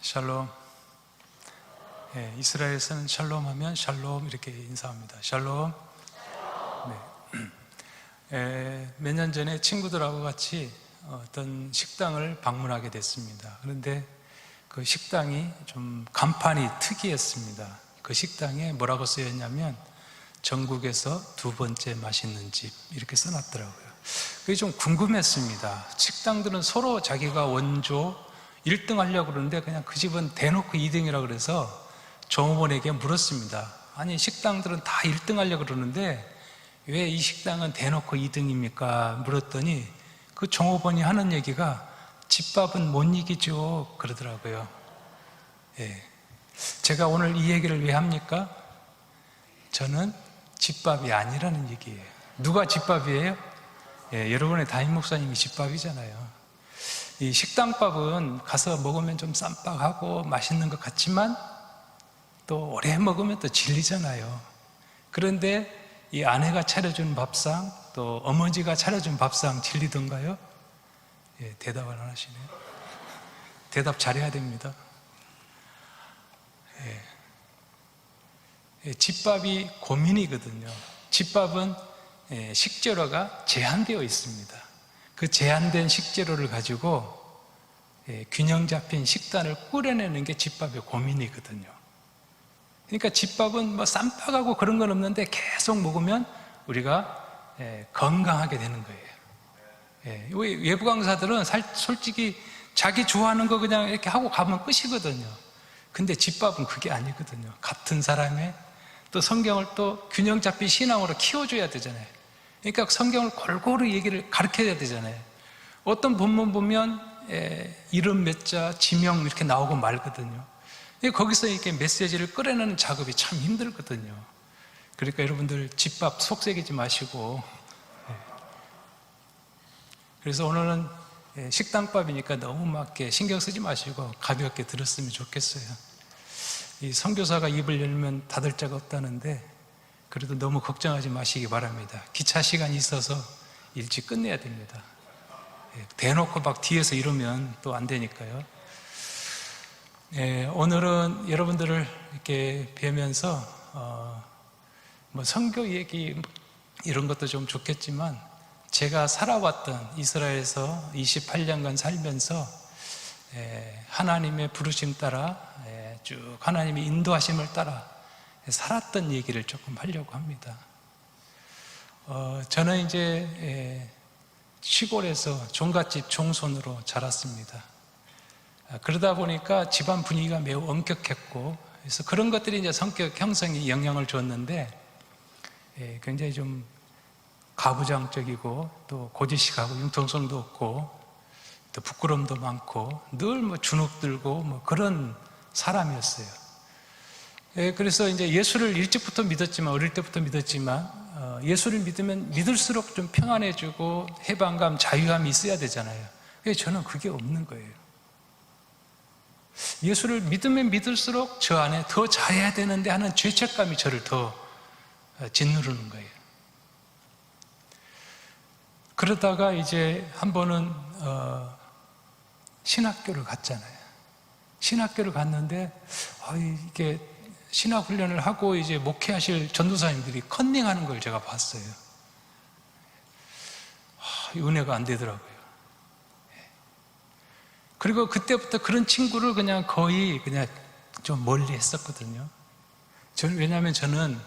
샬롬. 이스라엘에서는 샬롬 하면 샬롬 이렇게 인사합니다. 샬롬. 몇 년 전에 친구들하고 같이 어떤 식당을 방문하게 됐습니다. 그런데 그 식당이 좀 간판이 특이했습니다. 그 식당에 뭐라고 쓰였냐면 전국에서 두 번째 맛있는 집 이렇게 써놨더라고요. 그게 좀 궁금했습니다. 식당들은 서로 자기가 원조 1등 하려고 그러는데 그냥 그 집은 대놓고 2등이라고 그래서 종업원에게 물었습니다. 아니 식당들은 다 1등 하려고 그러는데 왜 이 식당은 대놓고 2등입니까? 물었더니 그 종업원이 하는 얘기가 집밥은 못 이기죠 그러더라고요. 제가 오늘 이 얘기를 왜 합니까? 저는 집밥이 아니라는 얘기예요. 누가 집밥이에요? 여러분의 담임 목사님이 집밥이잖아요. 이 식당밥은 가서 먹으면 좀 쌈박하고 맛있는 것 같지만 또 오래 먹으면 또 질리잖아요. 그런데 이 아내가 차려준 밥상 또 어머니가 차려준 밥상 질리던가요? 대답을 안 하시네요. 대답 잘해야 됩니다. 집밥이 고민이거든요. 집밥은 식재료가 제한되어 있습니다. 그 제한된 식재료를 가지고 균형 잡힌 식단을 꾸려내는 게 집밥의 고민이거든요. 그러니까 집밥은 뭐 쌈박하고 그런 건 없는데 계속 먹으면 우리가 건강하게 되는 거예요. 외부 강사들은 솔직히 자기 좋아하는 거 그냥 이렇게 하고 가면 끝이거든요. 근데 집밥은 그게 아니거든요. 같은 사람의 또 성경을 또 균형 잡힌 신앙으로 키워줘야 되잖아요. 그러니까 성경을 골고루 얘기를 가르쳐야 되잖아요. 어떤 본문 보면 이름 몇 자, 지명 이렇게 나오고 말거든요. 거기서 이렇게 메시지를 끌어내는 작업이 참 힘들거든요. 그러니까 여러분들 집밥 속색이지 마시고, 그래서 오늘은 식당밥이니까 너무 막 신경 쓰지 마시고 가볍게 들었으면 좋겠어요. 이 선교사가 입을 열면 닫을 자가 없다는데 그래도 너무 걱정하지 마시기 바랍니다. 기차 시간이 있어서 일찍 끝내야 됩니다. 대놓고 막 뒤에서 이러면 또 안 되니까요. 오늘은 여러분들을 이렇게 뵈면서 뭐 선교 얘기 이런 것도 좀 좋겠지만 제가 살아왔던 이스라엘에서 28년간 살면서 하나님의 부르심 따라 쭉 하나님의 인도하심을 따라 살았던 얘기를 조금 하려고 합니다. 저는 이제 시골에서 종갓집 종손으로 자랐습니다. 그러다 보니까 집안 분위기가 매우 엄격했고, 그래서 그런 것들이 이제 성격 형성에 영향을 줬는데, 굉장히 좀 가부장적이고, 또 고지식하고 융통성도 없고, 또 부끄러움도 많고, 늘 뭐 주눅 들고 뭐 그런 사람이었어요. 그래서 이제 예수를 일찍부터 믿었지만, 어릴 때부터 믿었지만, 예수를 믿으면 믿을수록 좀 평안해지고 해방감, 자유함이 있어야 되잖아요. 그래서 저는 그게 없는 거예요. 예수를 믿으면 믿을수록 저 안에 더 잘해야 되는데 하는 죄책감이 저를 더 짓누르는 거예요. 그러다가 이제 한 번은 신학교를 갔잖아요. 신학교를 갔는데 이게 신학훈련을 하고 이제 목회하실 전도사님들이 컨닝하는 걸 제가 봤어요. 은혜가 안 되더라고요. 그리고 그때부터 그런 친구를 거의 좀 멀리 했었거든요. 왜냐하면 저는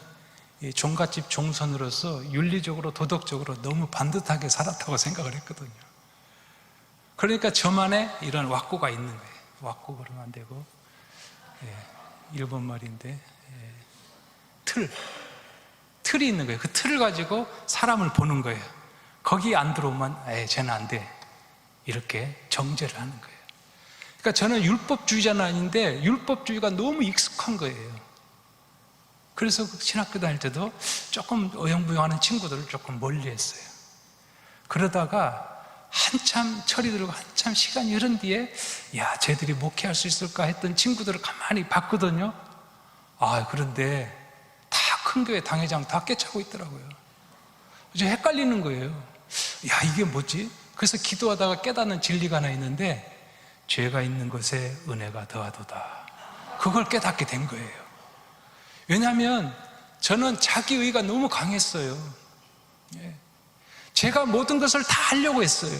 종갓집 종손으로서 윤리적으로 도덕적으로 너무 반듯하게 살았다고 생각을 했거든요. 그러니까 저만의 이런 왁구가 있는 거예요. 왁구 그러면 안 되고, 일본 말인데 틀이 있는 거예요. 그 틀을 가지고 사람을 보는 거예요. 거기 안 들어오면 쟤는 안 돼, 이렇게 정죄를 하는 거예요. 그러니까 저는 율법주의자는 아닌데 율법주의가 너무 익숙한 거예요. 그래서 신학교 다닐 때도 조금 어영부영하는 친구들을 조금 멀리했어요. 그러다가 한참 철이 들고 한참 시간이 흐른 뒤에 쟤들이 목회할 수 있을까 했던 친구들을 가만히 봤거든요. 그런데 다 큰 교회 당회장 다 깨차고 있더라고요. 이제 헷갈리는 거예요. 이게 뭐지? 그래서 기도하다가 깨닫는 진리가 하나 있는데, 죄가 있는 곳에 은혜가 더하도다. 그걸 깨닫게 된 거예요. 왜냐하면 저는 자기의가 너무 강했어요. 제가 모든 것을 다 하려고 했어요.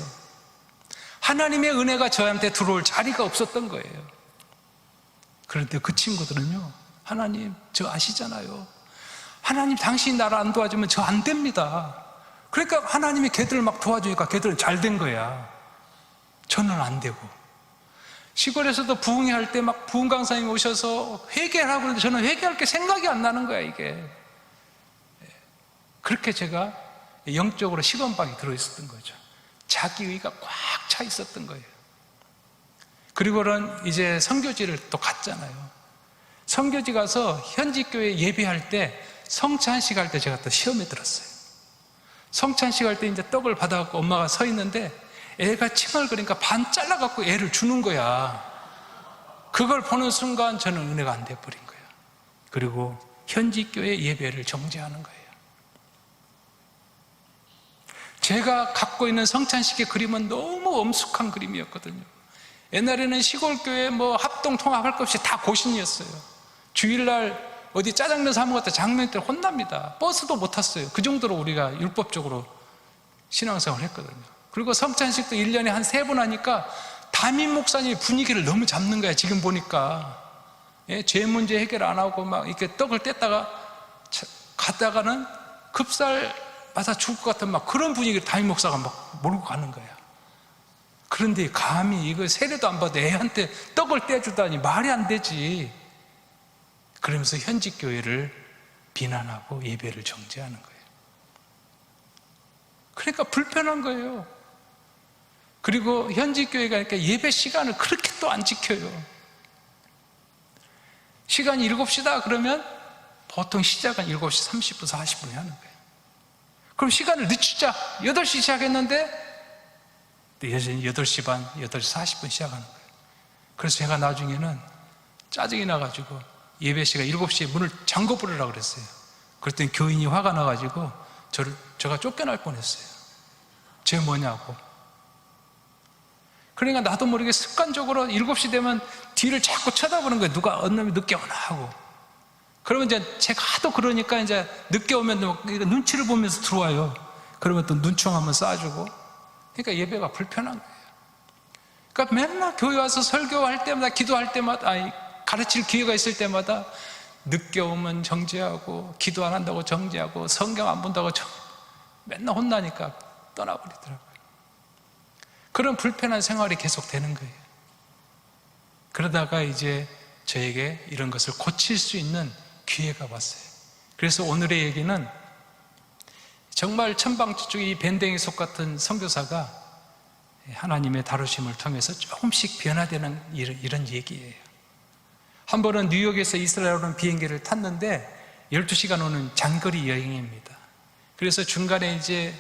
하나님의 은혜가 저한테 들어올 자리가 없었던 거예요. 그런데 그 친구들은요, 하나님 저 아시잖아요. 하나님 당신이 나를 안 도와주면 저 안 됩니다. 그러니까 하나님이 걔들을 막 도와주니까 걔들은 잘 된 거야. 저는 안 되고. 시골에서도 부흥회 할 때 막 부흥 강사님이 오셔서 회개를 하고 그러는데 저는 회개할 게 생각이 안 나는 거야, 이게. 그렇게 제가 영적으로 시건방에 들어있었던 거죠. 자기의가 꽉 차 있었던 거예요. 그리고는 이제 선교지를 또 갔잖아요. 선교지 가서 현지교회 예배할 때 성찬식 할 때 제가 또 시험에 들었어요. 성찬식 할 때 이제 떡을 받아갖고 엄마가 서 있는데 애가 칭얼거리니까 반 잘라갖고 애를 주는 거야. 그걸 보는 순간 저는 은혜가 안 돼버린 거야. 그리고 현지교회 예배를 정지하는 거예요. 제가 갖고 있는 성찬식의 그림은 너무 엄숙한 그림이었거든요. 옛날에는 시골교회 뭐 합동 통합할 것 없이 다 고신이었어요. 주일날 어디 짜장면 사 먹었다 장면 때 혼납니다. 버스도 못 탔어요. 그 정도로 우리가 율법적으로 신앙생활을 했거든요. 그리고 성찬식도 1년에 한 3번 하니까 담임 목사님이 분위기를 너무 잡는 거야. 지금 보니까 죄 문제 해결 안 하고 막 이렇게 떡을 뗐다가 갔다가는 급살 맞아 죽을 것 같은 막 그런 분위기를 담임 목사가 막 몰고 가는 거야. 그런데 감히 이거 세례도 안 받아 애한테 떡을 떼주다니 말이 안 되지. 그러면서 현지 교회를 비난하고 예배를 정지하는 거예요. 그러니까 불편한 거예요. 그리고 현지 교회가 그러니까 예배 시간을 그렇게 또 안 지켜요. 시간이 7시다 그러면 보통 시작은 7시 30분, 40분에 하는 거예요. 그럼 시간을 늦추자. 8시 시작했는데 여전히 8시 반, 8시 40분 시작하는 거예요. 그래서 제가 나중에는 짜증이 나가지고 예배 시간 7시에 문을 잠궈 버리라고 그랬어요. 그랬더니 교인이 화가 나가지고 제가 쫓겨날 뻔했어요. 쟤 뭐냐고. 그러니까 나도 모르게 습관적으로 7시 되면 뒤를 자꾸 쳐다보는 거예요. 누가 어느 놈이 늦게 오나 하고. 그러면 이제 제가 하도 그러니까 이제 늦게 오면 눈치를 보면서 들어와요. 그러면 또 눈총 한번 쏴주고. 그러니까 예배가 불편한 거예요. 그러니까 맨날 교회 와서 설교할 때마다, 기도할 때마다, 가르칠 기회가 있을 때마다 늦게 오면 정지하고, 기도 안 한다고 정지하고, 성경 안 본다고 맨날 혼나니까 떠나버리더라고요. 그런 불편한 생활이 계속 되는 거예요. 그러다가 이제 저에게 이런 것을 고칠 수 있는 기회가 왔어요. 그래서 오늘의 얘기는 정말 천방지축 이 밴댕이 속 같은 선교사가 하나님의 다루심을 통해서 조금씩 변화되는 이런 얘기예요. 한 번은 뉴욕에서 이스라엘 오는 비행기를 탔는데 12시간 오는 장거리 여행입니다. 그래서 중간에 이제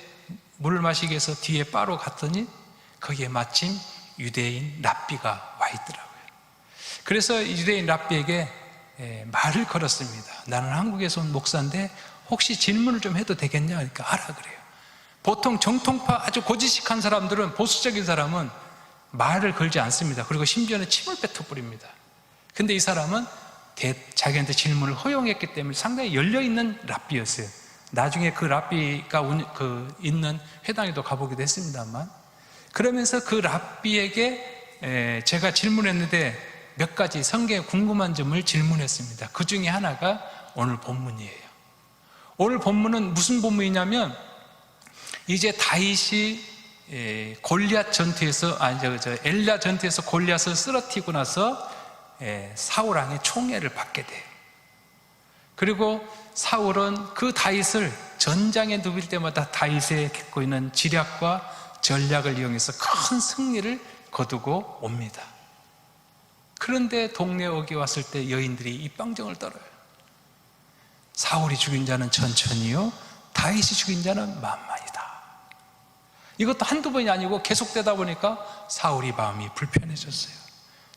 물을 마시기 위해서 뒤에 바로 갔더니 거기에 마침 유대인 랍비가 와 있더라고요. 그래서 유대인 랍비에게 말을 걸었습니다. 나는 한국에서 온 목사인데 혹시 질문을 좀 해도 되겠냐? 그러니까 하라 그래요. 보통 정통파 아주 고지식한 사람들은, 보수적인 사람은 말을 걸지 않습니다. 그리고 심지어는 침을 뱉어버립니다. 근데 이 사람은 자기한테 질문을 허용했기 때문에 상당히 열려있는 랍비였어요. 나중에 그 랍비가 있는 회당에도 가보기도 했습니다만, 그러면서 그 랍비에게 제가 질문했는데 몇 가지 성경에 궁금한 점을 질문했습니다. 그 중에 하나가 오늘 본문이에요. 오늘 본문은 무슨 본문이냐면, 이제 다윗이 골리앗 전투에서 엘라 전투에서 골리앗을 쓰러뜨리고 나서 사울 왕의 총애를 받게 돼요. 그리고 사울은 그 다윗을 전장에 누빌 때마다 다윗의 겪고 있는 지략과 전략을 이용해서 큰 승리를 거두고 옵니다. 그런데 동네 오기 왔을 때 여인들이 입방정을 떨어요. 사울이 죽인 자는 천천히요, 다윗이 죽인 자는 만만이다. 이것도 한두 번이 아니고 계속되다 보니까 사울이 마음이 불편해졌어요.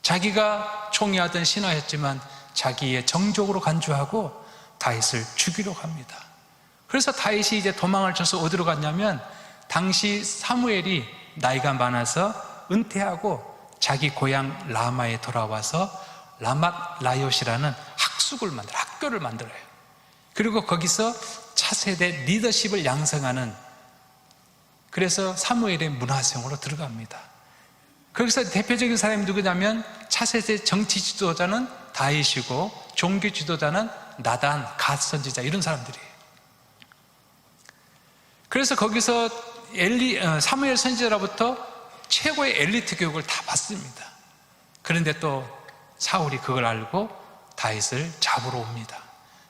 자기가 총애하던 신하였지만 자기의 정적으로 간주하고 다윗을 죽이러 갑니다. 그래서 다윗이 이제 도망을 쳐서 어디로 갔냐면, 당시 사무엘이 나이가 많아서 은퇴하고 자기 고향 라마에 돌아와서 라맛 라요시라는 학교를 만들어요. 그리고 거기서 차세대 리더십을 양성하는, 그래서 사무엘의 문화생으로 들어갑니다. 거기서 대표적인 사람이 누구냐면 차세대 정치 지도자는 다윗이고 종교 지도자는 나단, 갓 선지자, 이런 사람들이에요. 그래서 거기서 사무엘 선지자로부터 최고의 엘리트 교육을 다 받습니다. 그런데 또 사울이 그걸 알고 다윗을 잡으러 옵니다.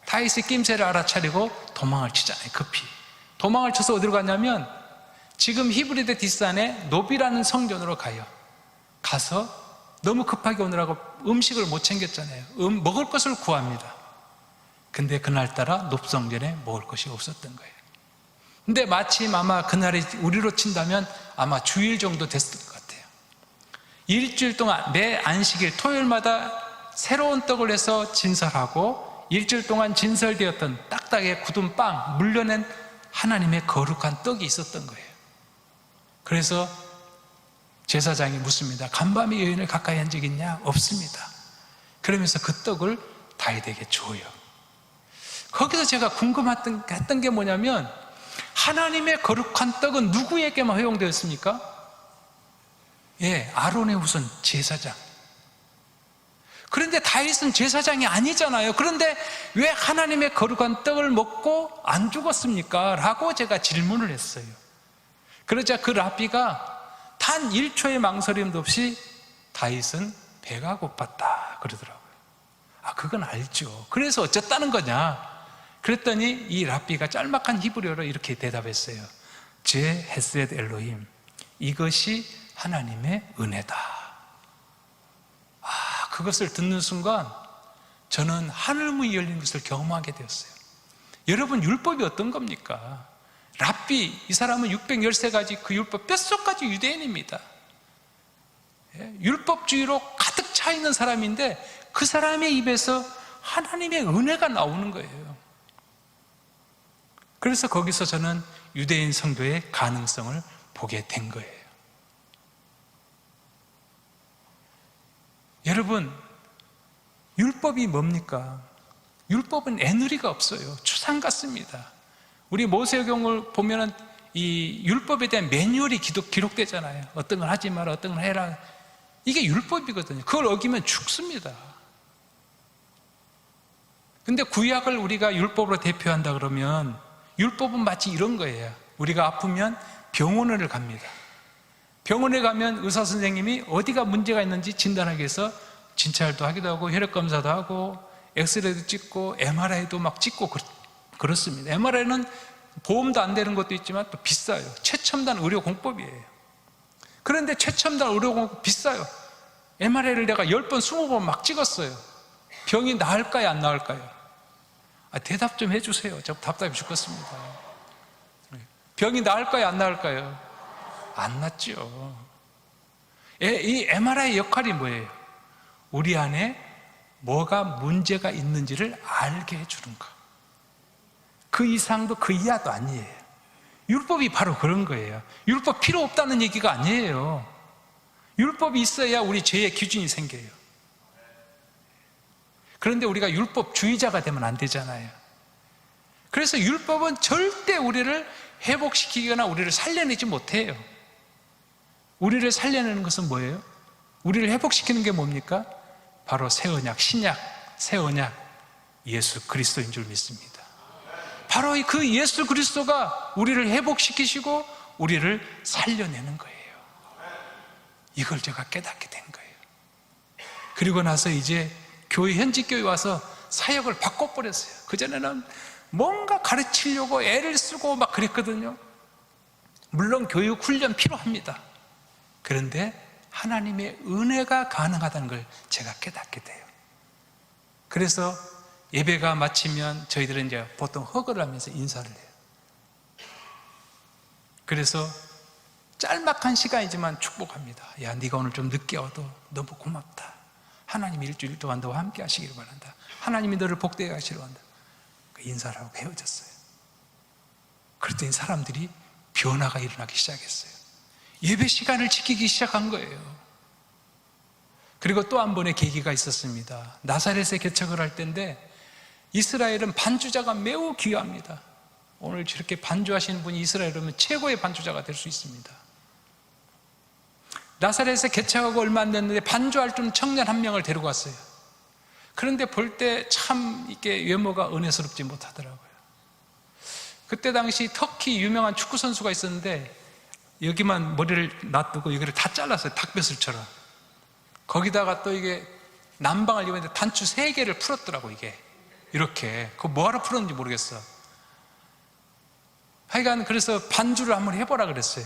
다윗이 낌새를 알아차리고 도망을 치잖아요. 급히 도망을 쳐서 어디로 가냐면 지금 히브리대 뒷산에 노비라는 성전으로 가요. 가서 너무 급하게 오느라고 음식을 못 챙겼잖아요. 먹을 것을 구합니다. 근데 그날따라 높성전에 먹을 것이 없었던 거예요. 근데 마침 아마 그날이 우리로 친다면 아마 주일 정도 됐을 것 같아요. 일주일 동안 매 안식일 토요일마다 새로운 떡을 해서 진설하고, 일주일 동안 진설되었던 딱딱하게 굳은 빵, 물려낸 하나님의 거룩한 떡이 있었던 거예요. 그래서 제사장이 묻습니다. 간밤에 여인을 가까이 한 적 있냐? 없습니다. 그러면서 그 떡을 다윗에게 줘요. 거기서 제가 궁금했던 게 뭐냐면, 하나님의 거룩한 떡은 누구에게만 허용되었습니까? 아론의 후손 제사장. 그런데 다윗은 제사장이 아니잖아요. 그런데 왜 하나님의 거룩한 떡을 먹고 안 죽었습니까? 라고 제가 질문을 했어요. 그러자 그 랍비가 단 1초의 망설임도 없이 다윗은 배가 고팠다 그러더라고요. 그건 알죠. 그래서 어쨌다는 거냐? 그랬더니 이 랍비가 짤막한 히브리어로 이렇게 대답했어요. 제 헤세드 엘로힘, 이것이 하나님의 은혜다. 그것을 듣는 순간 저는 하늘문이 열린 것을 경험하게 되었어요. 여러분, 율법이 어떤 겁니까? 랍비, 이 사람은 613가지 그 율법 뼛속까지 유대인입니다. 율법주의로 가득 차 있는 사람인데 그 사람의 입에서 하나님의 은혜가 나오는 거예요. 그래서 거기서 저는 유대인 성도의 가능성을 보게 된 거예요. 여러분, 율법이 뭡니까? 율법은 애누리가 없어요. 추상 같습니다. 우리 모세경을 보면은 이 율법에 대한 매뉴얼이 기록되잖아요. 어떤 걸 하지 마라, 어떤 걸 해라. 이게 율법이거든요. 그걸 어기면 죽습니다. 근데 구약을 우리가 율법으로 대표한다 그러면 율법은 마치 이런 거예요. 우리가 아프면 병원을 갑니다. 병원에 가면 의사 선생님이 어디가 문제가 있는지 진단하기 위해서 진찰도 하기도 하고 혈액검사도 하고 엑스레이도 찍고 MRI도 막 찍고 그렇습니다. MRI는 보험도 안 되는 것도 있지만 또 비싸요. 최첨단 의료 공법이에요. 그런데 최첨단 의료 공법 비싸요. MRI를 내가 10번, 20번 막 찍었어요. 병이 나을까요, 안 나을까요? 대답 좀 해주세요. 저 답답해 죽겠습니다. 병이 나을까요, 안 나을까요? 안 낫죠. 이 MRI의 역할이 뭐예요? 우리 안에 뭐가 문제가 있는지를 알게 해주는 거. 그 이상도 그 이하도 아니에요. 율법이 바로 그런 거예요. 율법 필요 없다는 얘기가 아니에요. 율법이 있어야 우리 죄의 기준이 생겨요. 그런데 우리가 율법주의자가 되면 안 되잖아요. 그래서 율법은 절대 우리를 회복시키거나 우리를 살려내지 못해요. 우리를 살려내는 것은 뭐예요? 우리를 회복시키는 게 뭡니까? 바로 새 언약, 신약, 새 언약, 예수 그리스도인 줄 믿습니다. 바로 그 예수 그리스도가 우리를 회복시키시고 우리를 살려내는 거예요. 이걸 제가 깨닫게 된 거예요. 그리고 나서 이제 교회, 현직 교회 와서 사역을 바꿔버렸어요. 그전에는 뭔가 가르치려고 애를 쓰고 막 그랬거든요. 물론 교육, 훈련 필요합니다. 그런데 하나님의 은혜가 가능하다는 걸 제가 깨닫게 돼요. 그래서 예배가 마치면 저희들은 이제 보통 허거를 하면서 인사를 해요. 그래서 짤막한 시간이지만 축복합니다. 야, 네가 오늘 좀 늦게 와도 너무 고맙다. 하나님이 일주일 동안 너와 함께 하시기를 바란다. 하나님이 너를 복되게 하시기를 바란다. 인사를 하고 헤어졌어요. 그랬더니 사람들이 변화가 일어나기 시작했어요. 예배 시간을 지키기 시작한 거예요. 그리고 또 한 번의 계기가 있었습니다. 나사렛에 개척을 할 때인데 이스라엘은 반주자가 매우 귀합니다. 오늘 저렇게 반주하시는 분이 이스라엘이면 최고의 반주자가 될 수 있습니다. 나사렛에 개척하고 얼마 안 됐는데 반주할 좀 청년 한 명을 데리고 왔어요. 그런데 볼 때 참 이게 외모가 은혜스럽지 못하더라고요. 그때 당시 터키 유명한 축구 선수가 있었는데 여기만 머리를 놔두고 여기를 다 잘랐어요. 닭뼈슬처럼. 거기다가 또 이게 난방을 입었는데 단추 3개를 풀었더라고. 이게 이렇게. 그거 뭐하러 풀었는지 모르겠어. 하여간 그래서 반주를 한번 해보라 그랬어요.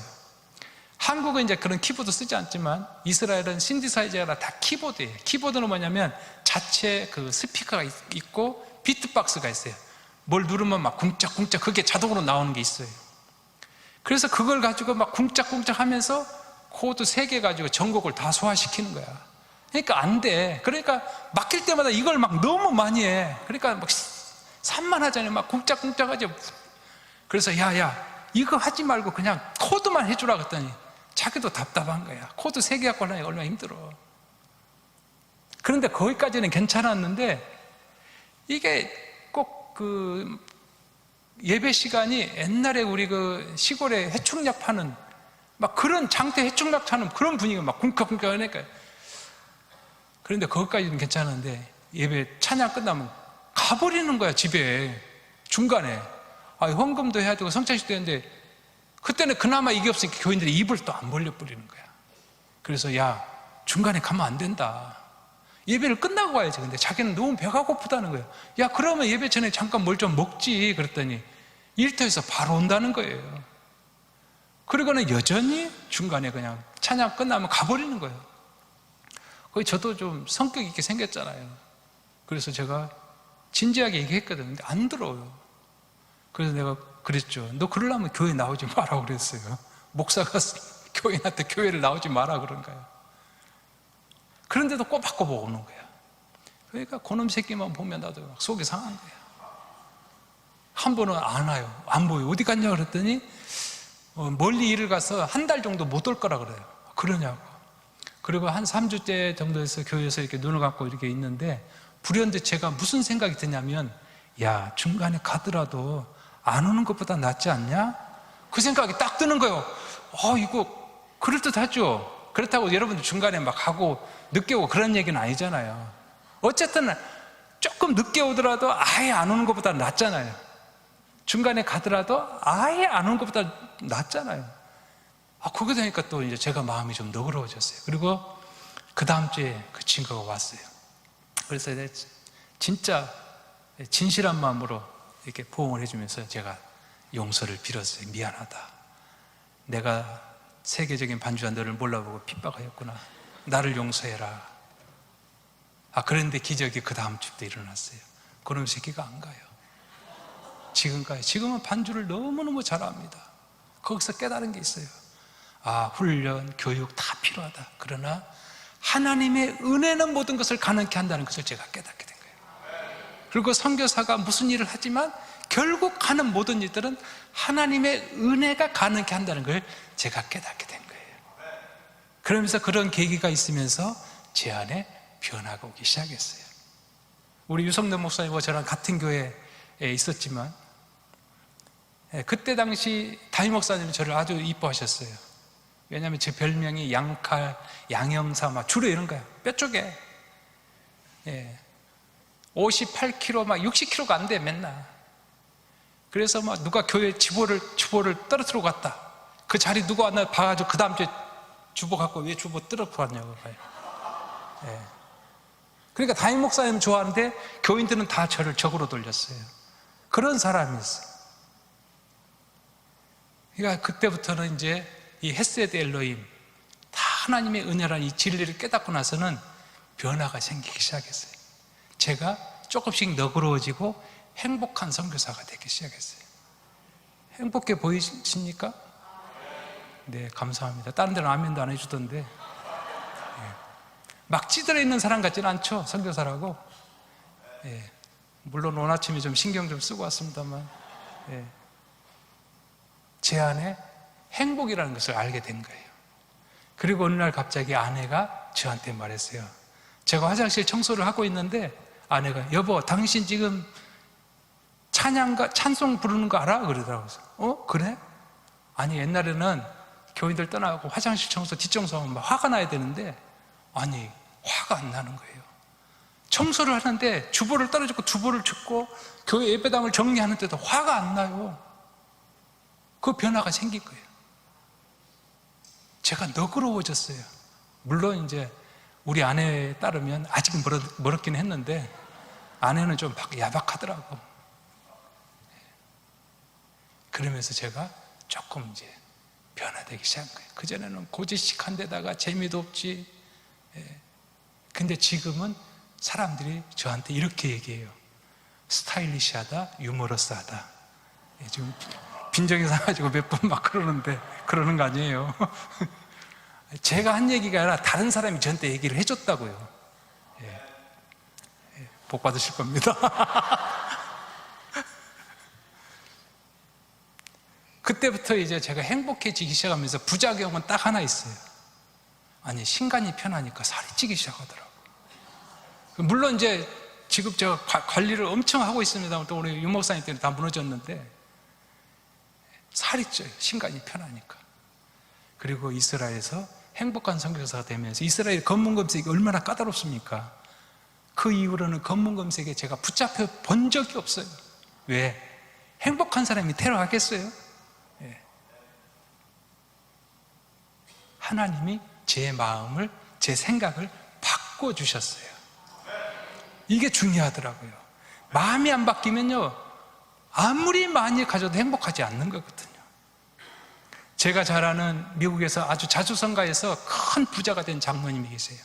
한국은 이제 그런 키보드 쓰지 않지만 이스라엘은 신디사이저가 다 키보드예요. 키보드는 뭐냐면 자체 그 스피커가 있고 비트박스가 있어요. 뭘 누르면 막 쿵짝쿵짝 그게 자동으로 나오는 게 있어요. 그래서 그걸 가지고 막 쿵짝쿵짝 하면서 코드 3개 가지고 전곡을 다 소화시키는 거야. 그러니까 안 돼. 그러니까 맡길 때마다 이걸 막 너무 많이 해. 그러니까 막 산만하잖아요. 막 쿵짝쿵짝 하죠. 그래서 야 이거 하지 말고 그냥 코드만 해주라 그랬더니 자기도 답답한 거야. 코드 3개 갖고 하려니 얼마나 힘들어. 그런데 거기까지는 괜찮았는데 이게 꼭 그 예배 시간이 옛날에 우리 그 시골에 해충약 파는 막 그런 장터 해충약 파는 그런 분위기가 막 쿵쾅쿵쾅 하니까. 그런데 거기까지는 괜찮은데 예배 찬양 끝나면 가버리는 거야. 집에 중간에. 헌금도 해야 되고 성찬식도 했는데 그때는 그나마 이게 없으니까 교인들이 입을 또 안 벌려 버리는 거야. 그래서 중간에 가면 안 된다. 예배를 끝나고 가야지. 근데 자기는 너무 배가 고프다는 거예요. 그러면 예배 전에 잠깐 뭘 좀 먹지. 그랬더니 일터에서 바로 온다는 거예요. 그리고는 여전히 중간에 그냥 찬양 끝나면 가버리는 거예요. 거의 저도 좀 성격 있게 생겼잖아요. 그래서 제가 진지하게 얘기했거든요. 근데 안 들어요. 그래서 내가 그랬죠. 너 그러려면 교회 나오지 마라 그랬어요. 목사가 교인한테 교회를 나오지 마라 그런 거예요. 그런데도 꼬박꼬박 오는 거야. 그러니까 그놈 새끼만 보면 나도 막 속이 상한 거야. 한 번은 안 와요. 안 보여. 어디 갔냐 그랬더니 멀리 일을 가서 한 달 정도 못 올 거라 그래요. 그러냐고. 그리고 한 3주째 정도에서 교회에서 이렇게 눈을 감고 이렇게 있는데 불현듯 제가 무슨 생각이 드냐면 중간에 가더라도 안 오는 것보다 낫지 않냐? 그 생각이 딱 드는 거예요. 이거 그럴듯하죠. 그렇다고 여러분들 중간에 막 가고 늦게 오고 그런 얘기는 아니잖아요. 어쨌든 조금 늦게 오더라도 아예 안 오는 것보다 낫잖아요. 중간에 가더라도 아예 안 오는 것보다 낫잖아요. 그거 되니까 또 이제 제가 마음이 좀 너그러워졌어요. 그리고 그 다음 주에 그 친구가 왔어요. 그래서 진짜 진실한 마음으로 이렇게 포옹을 해주면서 제가 용서를 빌었어요. 미안하다. 내가 세계적인 반주한 너를 몰라보고 핍박하였구나. 나를 용서해라. 그런데 기적이 그 다음 주부터 일어났어요. 그놈 새끼가 안 가요. 지금 가요. 지금은 반주를 너무너무 잘합니다. 거기서 깨달은 게 있어요. 훈련, 교육 다 필요하다. 그러나 하나님의 은혜는 모든 것을 가능케 한다는 것을 제가 깨닫게 된 거예요. 그리고 선교사가 무슨 일을 하지만 결국 하는 모든 일들은 하나님의 은혜가 가능케 한다는 걸 제가 깨닫게 된 거예요. 그러면서 그런 계기가 있으면서 제 안에 변화가 오기 시작했어요. 우리 유성남 목사님과 저랑 같은 교회에 있었지만 그때 당시 담임 목사님이 저를 아주 이뻐하셨어요. 왜냐하면 제 별명이 양칼, 양형사 막 주로 이런 거예요. 뼈 쪽에 58kg 막 60kg가 안 돼 맨날. 그래서 막 누가 교회 주보를 떨어뜨리고 갔다. 그 자리 누가 왔나 봐가지고 그 다음 주에 주보 갖고 왜 주보 떨어뜨리고 왔냐고 봐요. 그러니까 담임 목사님 좋아하는데 교인들은 다 저를 적으로 돌렸어요. 그런 사람이었어요. 그러니까 그때부터는 이제 이 헤세드 엘로힘, 다 하나님의 은혜라는 이 진리를 깨닫고 나서는 변화가 생기기 시작했어요. 제가 조금씩 너그러워지고 행복한 선교사가 되기 시작했어요. 행복해 보이십니까? 네, 감사합니다. 다른 데는 아멘도 안 해주던데 막 찌들어 있는 사람 같지는 않죠, 선교사라고. 물론 오늘 아침에 좀 신경 좀 쓰고 왔습니다만 제 안에 행복이라는 것을 알게 된 거예요. 그리고 어느 날 갑자기 아내가 저한테 말했어요. 제가 화장실 청소를 하고 있는데 아내가 여보 당신 지금 찬송 부르는 거 알아? 그러더라고요. 그래? 아니 옛날에는 교인들 떠나고 화장실 청소 뒷청소하면 막 화가 나야 되는데 아니 화가 안 나는 거예요. 청소를 하는데 주보를 떨어졌고 주보를 줍고 교회 예배당을 정리하는데도 화가 안 나요. 그 변화가 생긴 거예요. 제가 너그러워졌어요. 물론 이제 우리 아내에 따르면 아직 멀었긴 했는데 아내는 좀 야박하더라고. 그러면서 제가 조금 이제 변화되기 시작한 거예요. 그전에는 고지식한 데다가 재미도 없지. 근데 지금은 사람들이 저한테 이렇게 얘기해요. 스타일리시하다, 유머러스하다. 지금 빈정이 상가지고 몇 번 막 그러는 거 아니에요. 제가 한 얘기가 아니라 다른 사람이 저한테 얘기를 해줬다고요. 복 받으실 겁니다. 그때부터 이제 제가 행복해지기 시작하면서 부작용은 딱 하나 있어요. 아니 신간이 편하니까 살이 찌기 시작하더라고요. 물론 이제 지금 제가 관리를 엄청 하고 있습니다. 또 우리 유 목사님 때문에 다 무너졌는데 살이 쪄요. 신간이 편하니까. 그리고 이스라엘에서 행복한 선교사가 되면서 이스라엘 검문검색이 얼마나 까다롭습니까? 그 이후로는 검문검색에 제가 붙잡혀 본 적이 없어요. 왜? 행복한 사람이 데려가겠어요? 하나님이 제 마음을, 제 생각을 바꿔주셨어요. 이게 중요하더라고요. 마음이 안 바뀌면요, 아무리 많이 가져도 행복하지 않는 거거든요. 제가 잘 아는 미국에서 아주 자주 선가해서 큰 부자가 된 장로님이 계세요.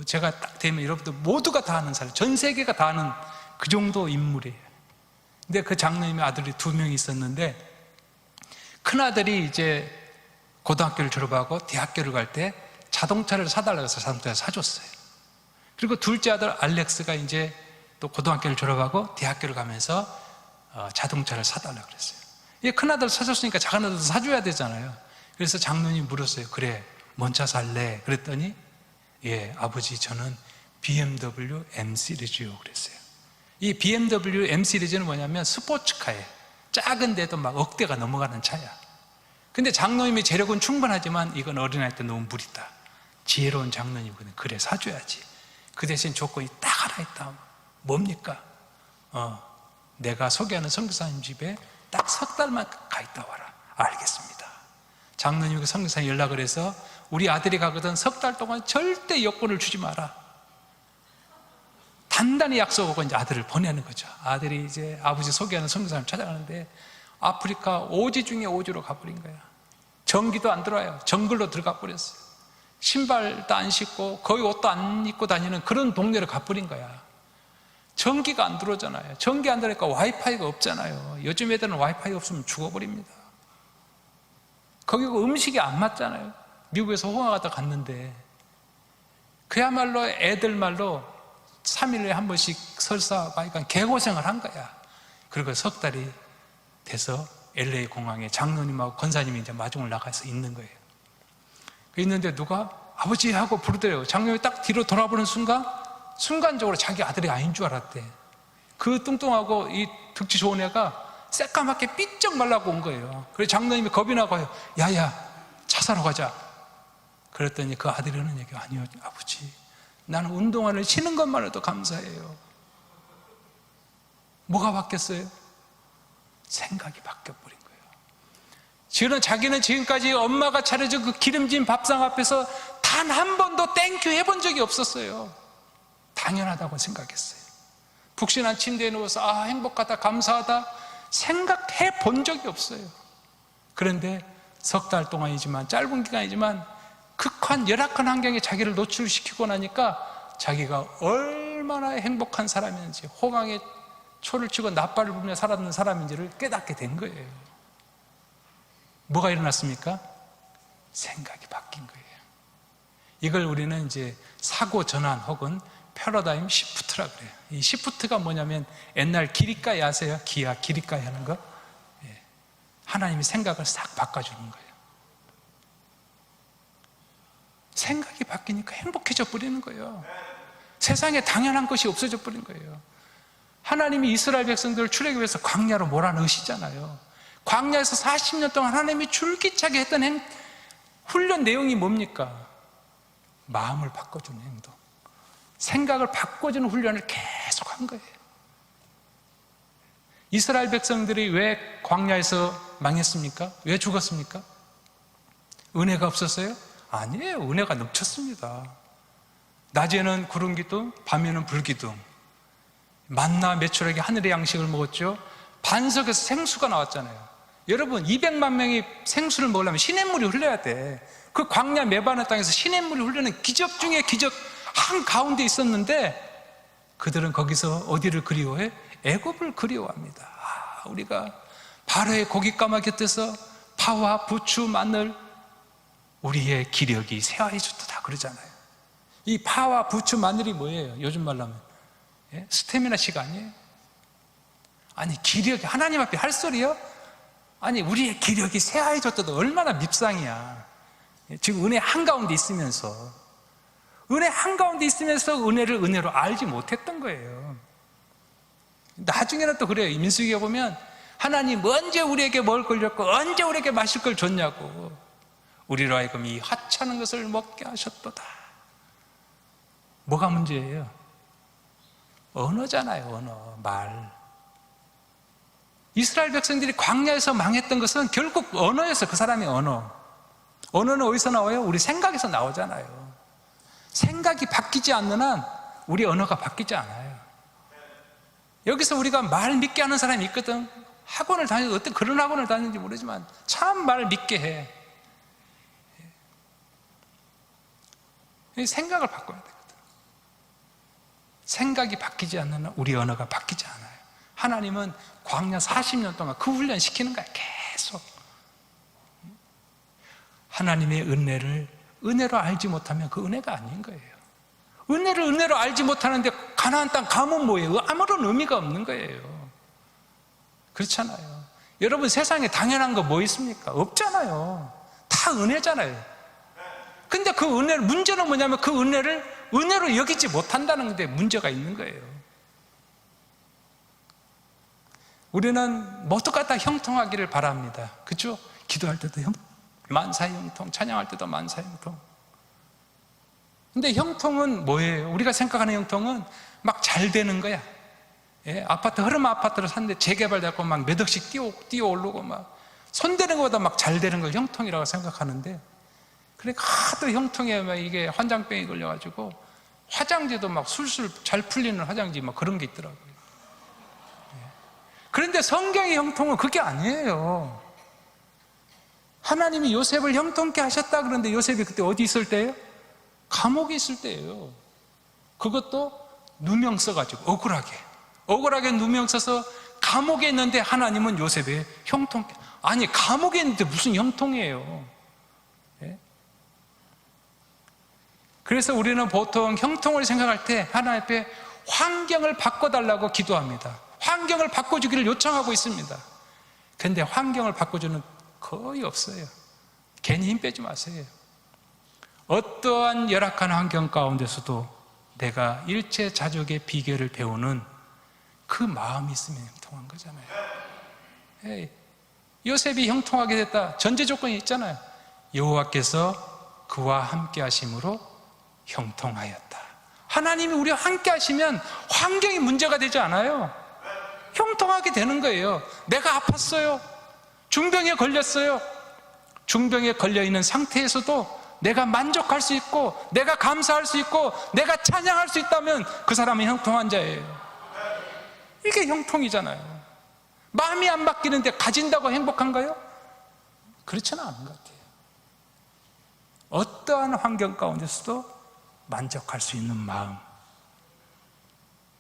제가 딱 되면 여러분들 모두가 다 아는 사람, 전 세계가 다 아는 그 정도 인물이에요. 근데 그 장로님의 아들이 2명이 있었는데 큰아들이 이제 고등학교를 졸업하고 대학교를 갈 때 자동차를 사달라고 해서 자동차를 사줬어요. 그리고 둘째 아들 알렉스가 이제 또 고등학교를 졸업하고 대학교를 가면서 자동차를 사달라고 그랬어요. 큰아들 사줬으니까 작은아들도 사줘야 되잖아요. 그래서 장로님이 물었어요. 그래, 뭔 차 살래? 그랬더니 예, 아버지 저는 BMW M 시리즈요 그랬어요. 이 BMW M 시리즈는 뭐냐면 스포츠카예요. 작은데도 막 억대가 넘어가는 차야. 근데 장로님의 재력은 충분하지만 이건 어린아이 때 너무 무리다. 지혜로운 장로님이거든. 그래 사줘야지. 그 대신 조건이 딱 하나 있다. 뭡니까? 내가 소개하는 선교사님 집에 딱 석 달만 가 있다 와라. 알겠습니다. 장로님과 선교사님 연락을 해서 우리 아들이 가거든 석 달 동안 절대 여권을 주지 마라. 단단히 약속하고 이제 아들을 보내는 거죠. 아들이 이제 아버지 소개하는 선교사님 찾아가는데 아프리카 오지 중에 오지로 가버린 거야. 전기도 안 들어와요. 정글로 들어가 버렸어요. 신발도 안 신고 거의 옷도 안 입고 다니는 그런 동네로 가버린 거야. 전기가 안 들어오잖아요. 전기 안 들어오니까 와이파이가 없잖아요. 요즘 애들은 와이파이 없으면 죽어버립니다. 거기가 음식이 안 맞잖아요. 미국에서 호강하다 갔는데 그야말로 애들 말로 3일에 한 번씩 설사 가니까 개고생을 한 거야. 그리고 석 달이 돼서 LA 공항에 장로님하고 권사님이 이제 마중을 나가서 있는 거예요. 있는데 누가 아버지 하고 부르더래요. 장로님이 딱 뒤로 돌아보는 순간적으로 자기 아들이 아닌 줄 알았대. 그 뚱뚱하고 이 득치 좋은 애가 새까맣게 삐쩍 말라고 온 거예요. 그래서 장로님이 겁이 나고요. 야야 차 사러 가자. 그랬더니 그 아들이 하는 얘기가 아니요 아버지 나는 운동화를 신은 것만으로도 감사해요. 뭐가 바뀌었어요? 생각이 바뀌어버린 거예요. 자기는 지금까지 엄마가 차려준 그 기름진 밥상 앞에서 단 한 번도 땡큐 해본 적이 없었어요. 당연하다고 생각했어요. 푹신한 침대에 누워서 행복하다 감사하다 생각해 본 적이 없어요. 그런데 석 달 동안이지만 짧은 기간이지만 극한 열악한 환경에 자기를 노출시키고 나니까 자기가 얼마나 행복한 사람인지 호강에 초를 치고 나팔을 불며 살았는 사람인지를 깨닫게 된 거예요. 뭐가 일어났습니까? 생각이 바뀐 거예요. 이걸 우리는 이제 사고 전환 혹은 패러다임 시프트라 그래요. 이 시프트가 뭐냐면 옛날 기리까이 아세요? 기아 기리까이 하는 거? 하나님이 생각을 싹 바꿔주는 거예요. 생각이 바뀌니까 행복해져 버리는 거예요. 세상에 당연한 것이 없어져 버린 거예요. 하나님이 이스라엘 백성들을 출애굽해서 광야로 몰아넣으시잖아요. 광야에서 40년 동안 하나님이 줄기차게 했던 훈련 내용이 뭡니까? 마음을 바꿔주는 행동, 생각을 바꿔주는 훈련을 계속 한 거예요. 이스라엘 백성들이 왜 광야에서 망했습니까? 왜 죽었습니까? 은혜가 없었어요? 아니에요. 은혜가 넘쳤습니다. 낮에는 구름 기둥, 밤에는 불 기둥. 만나 메추라기 하늘의 양식을 먹었죠. 반석에서 생수가 나왔잖아요. 여러분, 200만 명이 생수를 먹으려면 시냇물이 흘러야 돼. 그 광야 메바는 땅에서 시냇물이 흐르는 기적 중에 기적 한가운데 있었는데, 그들은 거기서 어디를 그리워해? 애굽을 그리워합니다. 우리가 바로의 고깃가마 곁에서 파와 부추, 마늘, 우리의 기력이 쇠하여 줬다 그러잖아요. 이 파와 부추, 마늘이 뭐예요? 요즘 말로 하면 스태미나 식 아니에요? 아니, 기력이 하나님 앞에 할 소리요? 아니, 우리의 기력이 쇠하여 줬다, 얼마나 밉상이야. 지금 은혜 한가운데 있으면서, 은혜 한가운데 있으면서 은혜를 은혜로 알지 못했던 거예요. 나중에는 또 그래요. 민수기에 보면 하나님 언제 우리에게 먹을 걸 줬고 언제 우리에게 마실 걸 줬냐고. 우리로 하여금 이 하찮은 것을 먹게 하셨도다. 뭐가 문제예요? 언어잖아요. 언어, 말. 이스라엘 백성들이 광야에서 망했던 것은 결국 언어에서, 그 사람의 언어. 언어는 어디서 나와요? 우리 생각에서 나오잖아요. 생각이 바뀌지 않는 한 우리 언어가 바뀌지 않아요. 여기서 우리가 말 믿게 하는 사람이 있거든. 학원을 다녀도, 어떤 그런 학원을 다니는지 모르지만 참 말 믿게 해. 생각을 바꿔야 되거든. 생각이 바뀌지 않는 한 우리 언어가 바뀌지 않아요. 하나님은 광야 40년 동안 그 훈련 시키는 거야, 계속. 하나님의 은혜를 은혜로 알지 못하면 그 은혜가 아닌 거예요. 은혜를 은혜로 알지 못하는데 가나안 땅 가면 뭐예요? 아무런 의미가 없는 거예요. 그렇잖아요. 여러분, 세상에 당연한 거 뭐 있습니까? 없잖아요. 다 은혜잖아요. 근데 그 은혜를, 문제는 뭐냐면 그 은혜를 은혜로 여기지 못한다는 데 문제가 있는 거예요. 우리는 모두가 다 형통하기를 바랍니다. 그렇죠? 기도할 때도 만사의 형통, 찬양할 때도 만사의 형통. 근데 형통은 뭐예요? 우리가 생각하는 형통은 막 잘 되는 거야. 아파트, 흐름 아파트를 샀는데 재개발되고 막 몇 억씩 뛰어 오르고 막 손대는 것보다 막 잘 되는 걸 형통이라고 생각하는데, 그러니까 하도 형통에 막 이게 환장병이 걸려가지고 화장지도 막 술술 잘 풀리는 화장지 막 그런 게 있더라고요. 그런데 성경의 형통은 그게 아니에요. 하나님이 요셉을 형통케 하셨다 그러는데 요셉이 그때 어디 있을 때예요? 감옥에 있을 때예요. 그것도 누명 써가지고 억울하게 누명 써서 감옥에 있는데 하나님은 요셉의 형통케. 아니, 감옥에 있는데 무슨 형통이에요? 예? 그래서 우리는 보통 형통을 생각할 때 하나님 앞에 환경을 바꿔달라고 기도합니다. 환경을 바꿔주기를 요청하고 있습니다. 그런데 환경을 바꿔주는 거의 없어요. 괜히 힘 빼지 마세요. 어떠한 열악한 환경 가운데서도 내가 일체자족의 비결을 배우는 그 마음이 있으면 형통한 거잖아요. 요셉이 형통하게 됐다. 전제 조건이 있잖아요. 여호와께서 그와 함께 하심으로 형통하였다. 하나님이 우리와 함께 하시면 환경이 문제가 되지 않아요. 형통하게 되는 거예요. 내가 아팠어요. 중병에 걸렸어요. 중병에 걸려있는 상태에서도 내가 만족할 수 있고, 내가 감사할 수 있고, 내가 찬양할 수 있다면 그 사람은 형통한 자예요. 이게 형통이잖아요. 마음이 안 바뀌는데 가진다고 행복한가요? 그렇지는 않은 것 같아요. 어떠한 환경 가운데서도 만족할 수 있는 마음,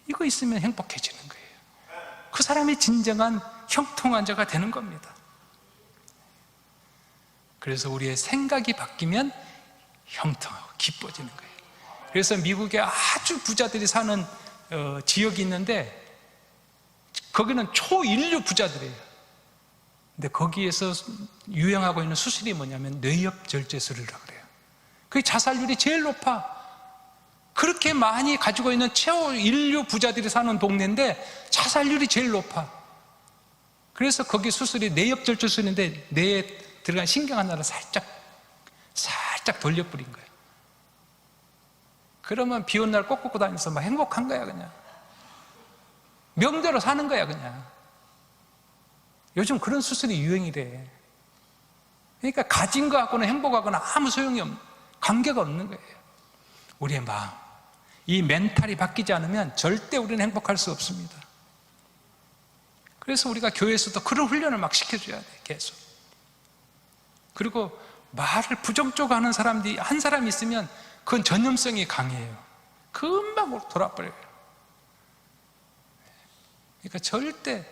이거 있으면 행복해지는 거예요. 그 사람이 진정한 형통한 자가 되는 겁니다. 그래서 우리의 생각이 바뀌면 형통하고 기뻐지는 거예요. 그래서 미국에 아주 부자들이 사는 지역이 있는데 거기는 초인류 부자들이에요. 근데 거기에서 유행하고 있는 수술이 뭐냐면 뇌엽절제 수술이라고 그래요. 그게 자살률이 제일 높아. 그렇게 많이 가지고 있는 최고 인류 부자들이 사는 동네인데 자살률이 제일 높아. 그래서 거기 수술이 뇌엽절주 수술인데 뇌에 들어간 신경 하나를 살짝 돌려버린 거예요. 그러면 비 오는 날 꽂고 다니면서 막 행복한 거야, 그냥. 명대로 사는 거야, 그냥. 요즘 그런 수술이 유행이래. 그러니까 가진 거하고는 행복하거나 아무 소용이 없는, 관계가 없는 거예요. 우리의 마음, 이 멘탈이 바뀌지 않으면 절대 우리는 행복할 수 없습니다. 그래서 우리가 교회에서도 그런 훈련을 막 시켜줘야 돼, 계속. 그리고 말을 부정적으로 하는 사람들이 한 사람 있으면 그건 전염성이 강해요. 금방 돌아버려요. 그러니까 절대.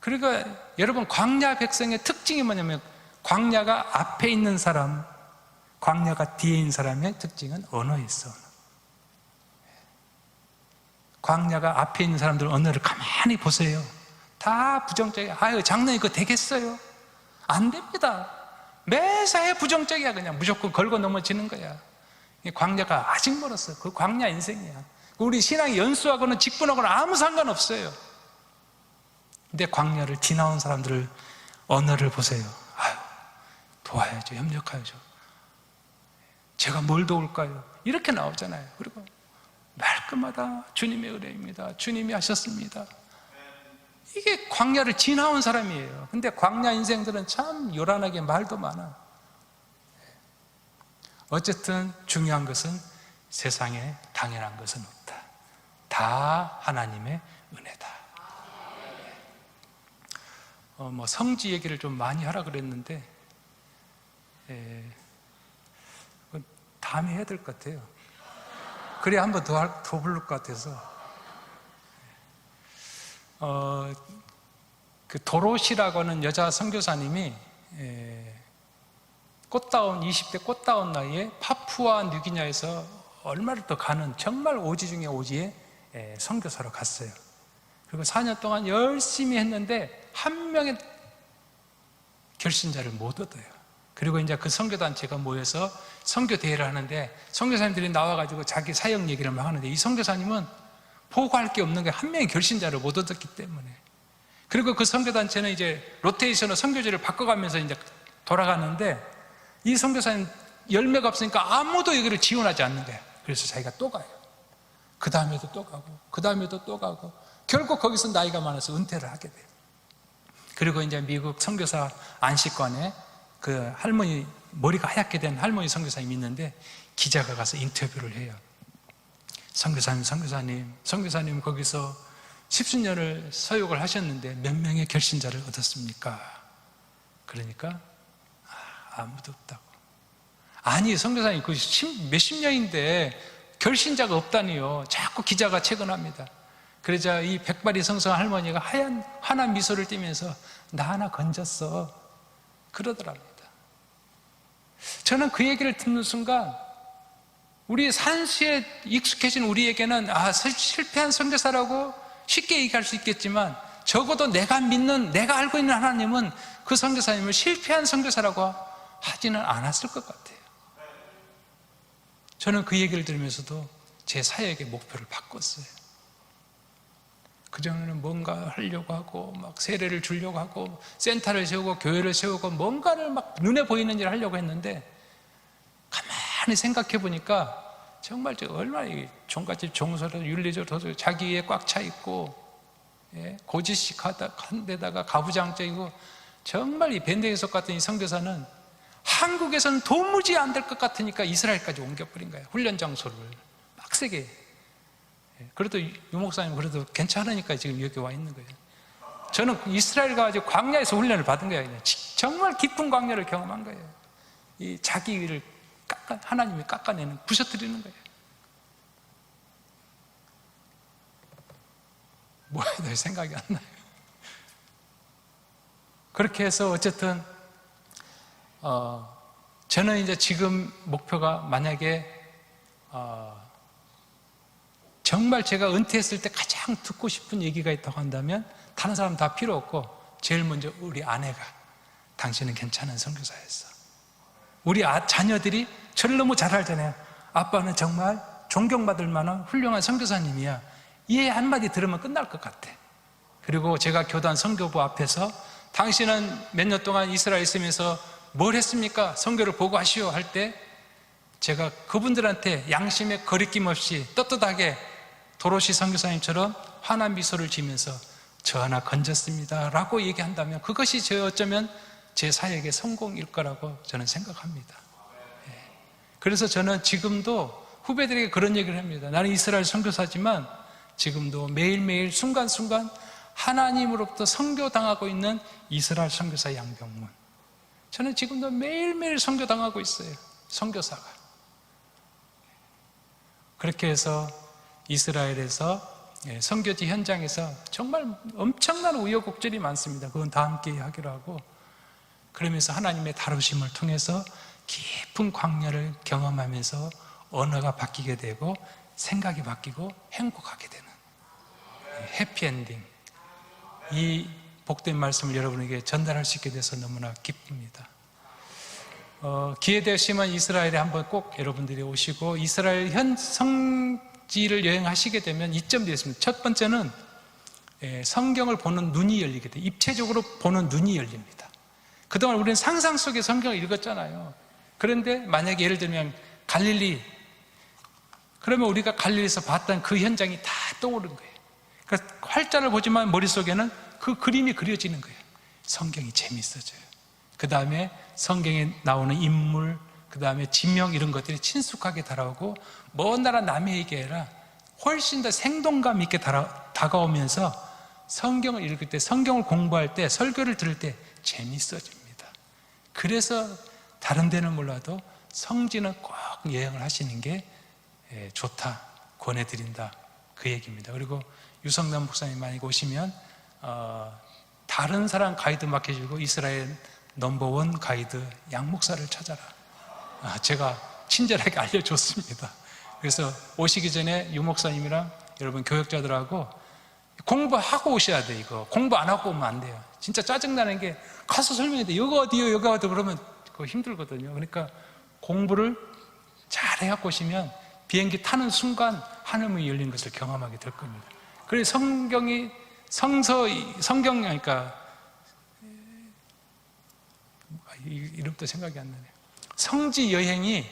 그러니까 여러분, 광야 백성의 특징이 뭐냐면, 광야가 앞에 있는 사람, 광야가 뒤에 있는 사람의 특징은 언어에 있어. 광야가 앞에 있는 사람들 언어를 가만히 보세요. 다 부정적이야. 아유, 장로님 그거 되겠어요? 안 됩니다. 매사에 부정적이야. 그냥 무조건 걸고 넘어지는 거야. 광야가 아직 멀었어. 그 광야 인생이야. 우리 신앙이 연수하고는 직분하고는 아무 상관없어요. 근데 광야를 지나온 사람들을 언어를 보세요. 아유, 도와야죠. 협력하야죠. 제가 뭘 도울까요? 이렇게 나오잖아요. 그리고 말끝마다 주님의 은혜입니다. 주님이 하셨습니다. 이게 광야를 지나온 사람이에요. 근데 광야 인생들은 참 요란하게 말도 많아. 어쨌든 중요한 것은 세상에 당연한 것은 없다. 다 하나님의 은혜다. 성지 얘기를 좀 많이 하라 그랬는데 다음에 해야 될 것 같아요. 그래야 한 번 더 부를 것 같아서. 그 도로시라고 하는 여자 선교사님이 꽃다운 20대 꽃다운 나이에 파푸아 뉴기냐에서 얼마를 더 가는 정말 오지 중에 오지의 선교사로 갔어요. 그리고 4년 동안 열심히 했는데 한 명의 결신자를 못 얻어요. 그리고 이제 그 선교단체가 모여서 선교 대회를 하는데 선교사님들이 나와가지고 자기 사역 얘기를 막 하는데 이 선교사님은 보고할 게 없는 게 한 명의 결신자를 못 얻었기 때문에. 그리고 그 선교단체는 이제 로테이션으로 선교지를 바꿔가면서 이제 돌아가는데 이 선교사님 열매가 없으니까 아무도 여기를 지원하지 않는 거야. 그래서 자기가 또 가요. 그 다음에도 또 가고, 그 다음에도 또 가고, 결국 거기서 나이가 많아서 은퇴를 하게 돼요. 그리고 이제 미국 선교사 안식관에 그 할머니, 머리가 하얗게 된 할머니 선교사님이 있는데 기자가 가서 인터뷰를 해요. 선교사님 거기서 10수년을 서육을 하셨는데 몇 명의 결신자를 얻었습니까? 그러니까 아무도 없다고. 아니, 선교사님 그 몇십 년인데 결신자가 없다니요. 자꾸 기자가 체근합니다. 그러자 이 백발이 성성한 할머니가 환한 미소를 띠면서 나 하나 건졌어 그러더랍니다. 저는 그 얘기를 듣는 순간 우리 산수에 익숙해진 우리에게는 실패한 선교사라고 쉽게 얘기할 수 있겠지만 적어도 내가 믿는, 내가 알고 있는 하나님은 그 선교사님을 실패한 선교사라고 하지는 않았을 것 같아요. 저는 그 얘기를 들으면서도 제 사역의 목표를 바꿨어요. 그전에는 뭔가 하려고 하고 막 세례를 주려고 하고 센터를 세우고 교회를 세우고 뭔가를 막 눈에 보이는 일을 하려고 했는데 가만히 생각해 보니까 정말 얼마나 종갓집 종소리 윤리적으로 자기에 꽉 차 있고 고지식 한 데다가 가부장적이고 정말 이 밴드에서 같은 이 선교사는 한국에서는 도무지 안 될 것 같으니까 이스라엘까지 옮겨버린 거예요. 훈련 장소를 빡세게. 그래도 유 목사님 그래도 괜찮으니까 지금 여기 와 있는 거예요. 저는 이스라엘 가가지고 광야에서 훈련을 받은 거예요. 정말 깊은 광야를 경험한 거예요. 이 자기 일을 하나님이 깎아내는, 부셔뜨리는 거예요. 뭐야, 내 생각이 안 나요. 그렇게 해서 어쨌든 저는 이제 지금 목표가 만약에 정말 제가 은퇴했을 때 가장 듣고 싶은 얘기가 있다고 한다면 다른 사람 다 필요 없고 제일 먼저 우리 아내가 당신은 괜찮은 선교사였어. 우리 자녀들이 저를 너무 잘 알잖아요. 아빠는 정말 존경받을 만한 훌륭한 선교사님이야. 이 한마디 들으면 끝날 것 같아. 그리고 제가 교단 선교부 앞에서 당신은 몇 년 동안 이스라엘에 있으면서 뭘 했습니까? 선교를 보고하시오 할 때 제가 그분들한테 양심에 거리낌 없이 떳떳하게 도로시 선교사님처럼 환한 미소를 지으면서 저 하나 건졌습니다 라고 얘기한다면 그것이 어쩌면 제 사역의 성공일 거라고 저는 생각합니다. 그래서 저는 지금도 후배들에게 그런 얘기를 합니다. 나는 이스라엘 선교사지만 지금도 매일매일 순간순간 하나님으로부터 선교당하고 있는 이스라엘 선교사 양병문. 저는 지금도 매일매일 선교당하고 있어요. 선교사가. 그렇게 해서 이스라엘에서 선교지 현장에서 정말 엄청난 우여곡절이 많습니다. 그건 다 함께 하기로 하고, 그러면서 하나님의 다루심을 통해서 깊은 광야를 경험하면서 언어가 바뀌게 되고 생각이 바뀌고 행복하게 되는 해피엔딩, 이 복된 말씀을 여러분에게 전달할 수 있게 돼서 너무나 기쁩니다. 기회 되시면 이스라엘에 한번 꼭 여러분들이 오시고 이스라엘 현 성지를 여행하시게 되면 이점이 있습니다. 첫 번째는 성경을 보는 눈이 열리게 돼요. 입체적으로 보는 눈이 열립니다. 그동안 우리는 상상 속에 성경을 읽었잖아요. 그런데 만약에 예를 들면 갈릴리, 그러면 우리가 갈릴리에서 봤던 그 현장이 다 떠오른 거예요. 그러니까 활자를 보지만 머릿속에는 그 그림이 그려지는 거예요. 성경이 재밌어져요. 그 다음에 성경에 나오는 인물, 그 다음에 지명 이런 것들이 친숙하게 다가오고 먼 나라 남의 얘기라 훨씬 더 생동감 있게 다가오면서 성경을 읽을 때, 성경을 공부할 때, 설교를 들을 때 재밌어집니다. 그래서 다른 데는 몰라도 성지는 꼭 여행을 하시는 게 좋다, 권해드린다, 그 얘기입니다. 그리고 유성남 목사님 만약에 오시면 다른 사람 가이드 맡겨주고 이스라엘 넘버원 가이드 양 목사를 찾아라, 제가 친절하게 알려줬습니다. 그래서 오시기 전에 유 목사님이랑 여러분 교역자들하고 공부하고 오셔야 돼. 이거 공부 안 하고 오면 안 돼요. 진짜 짜증나는 게 가서 설명해야 돼. 여기 어디요 여기 어디요 그러면 그거 힘들거든요. 그러니까 공부를 잘 해갖고 오시면 비행기 타는 순간 하늘문이 열린 것을 경험하게 될 겁니다. 그래서 성경, 그러니까 이름도 생각이 안 나네요. 성지 여행이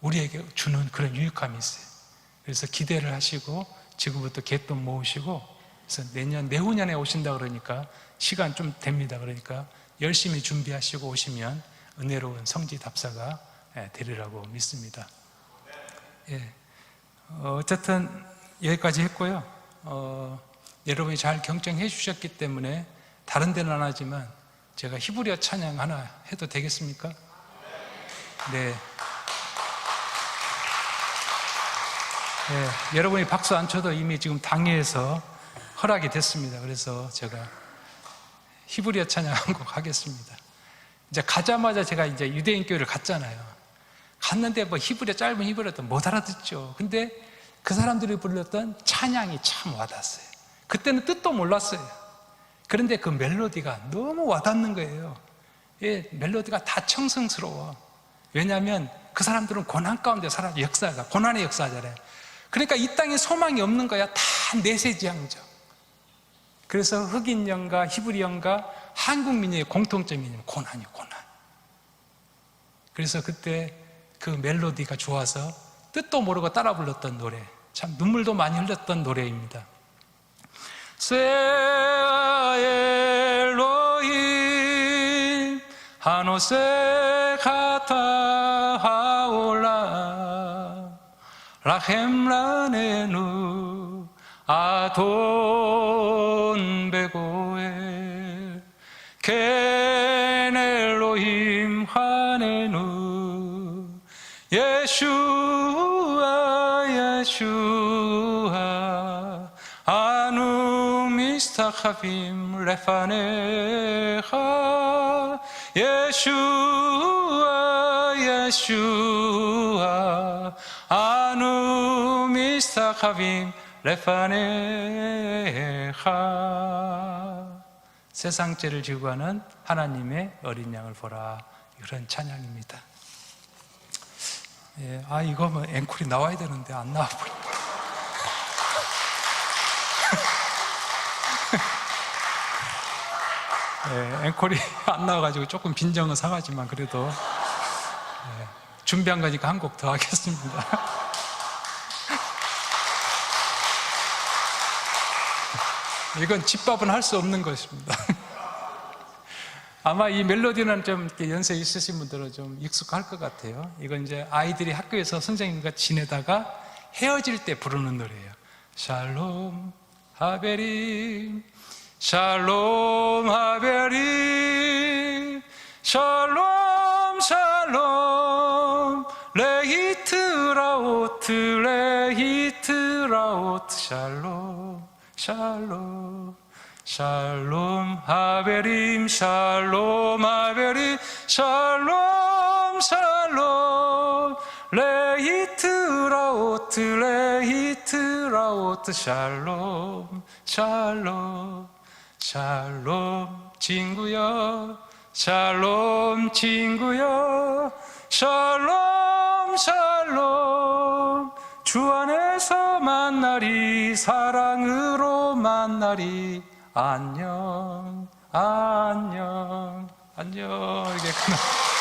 우리에게 주는 그런 유익함이 있어요. 그래서 기대를 하시고 지금부터 갯돈 모으시고, 그래서 내후년에 오신다 그러니까 시간 좀 됩니다. 그러니까 열심히 준비하시고 오시면 은혜로운 성지 답사가 되리라고 믿습니다. 어쨌든 여기까지 했고요. 여러분이 잘 경청해 주셨기 때문에 다른 데는 안 하지만 제가 히브리어 찬양 하나 해도 되겠습니까? 네. 여러분이 박수 안 쳐도 이미 지금 당회에서 허락이 됐습니다. 그래서 제가 히브리어 찬양 한 곡 하겠습니다. 이제 가자마자 제가 이제 유대인 교회를 갔잖아요. 갔는데 뭐 짧은 히브리어도 못 알아듣죠. 근데 그 사람들이 불렀던 찬양이 참 와닿았어요. 그때는 뜻도 몰랐어요. 그런데 그 멜로디가 너무 와닿는 거예요. 멜로디가 다 청성스러워. 왜냐하면 그 사람들은 고난 가운데 살아요. 역사가 고난의 역사잖아요. 그러니까 이 땅에 소망이 없는 거야. 다 내세지향적. 그래서 흑인 영가, 히브리 영가, 한국 민족의 공통점이 고난이에요. 고난. 그래서 그때 그 멜로디가 좋아서 뜻도 모르고 따라 불렀던 노래, 참 눈물도 많이 흘렸던 노래입니다. 세아 엘로힘 하노세 카타 하올라 라헴 라네누 아돈 베고엘 켄 엘로힘 하네누 예슈아 예슈아 아누 미스타카빔 레파네하 예슈아 예슈아 아누 미스타카빔 레파네하. 세상 죄를 지고 가는 하나님의 어린 양을 보라, 이런 찬양입니다. 이거 뭐 앵콜이 나와야 되는데 안 나와버린다. 앵콜이 안 나와가지고 조금 빈정은 상하지만 그래도 준비한 거니까 한 곡 더 하겠습니다. 이건 집밥은 할 수 없는 것입니다. 아마 이 멜로디는 좀 이렇게 연세 있으신 분들은 좀 익숙할 것 같아요. 이건 이제 아이들이 학교에서 선생님과 지내다가 헤어질 때 부르는 노래예요. 샬롬 하베림 샬롬 하베림 샬롬 샬롬 레히트라오트 레히트라오트 샬롬 샬롬 샬롬 하베림 샬롬 하베림 샬롬 샬롬 레히트라오트 레히트라오트 샬롬 샬롬 샬롬 친구여 샬롬 친구여 샬롬 샬롬 주 안에서 만나리 사랑으로 만나리 안녕 안녕 안녕 이게 끝나.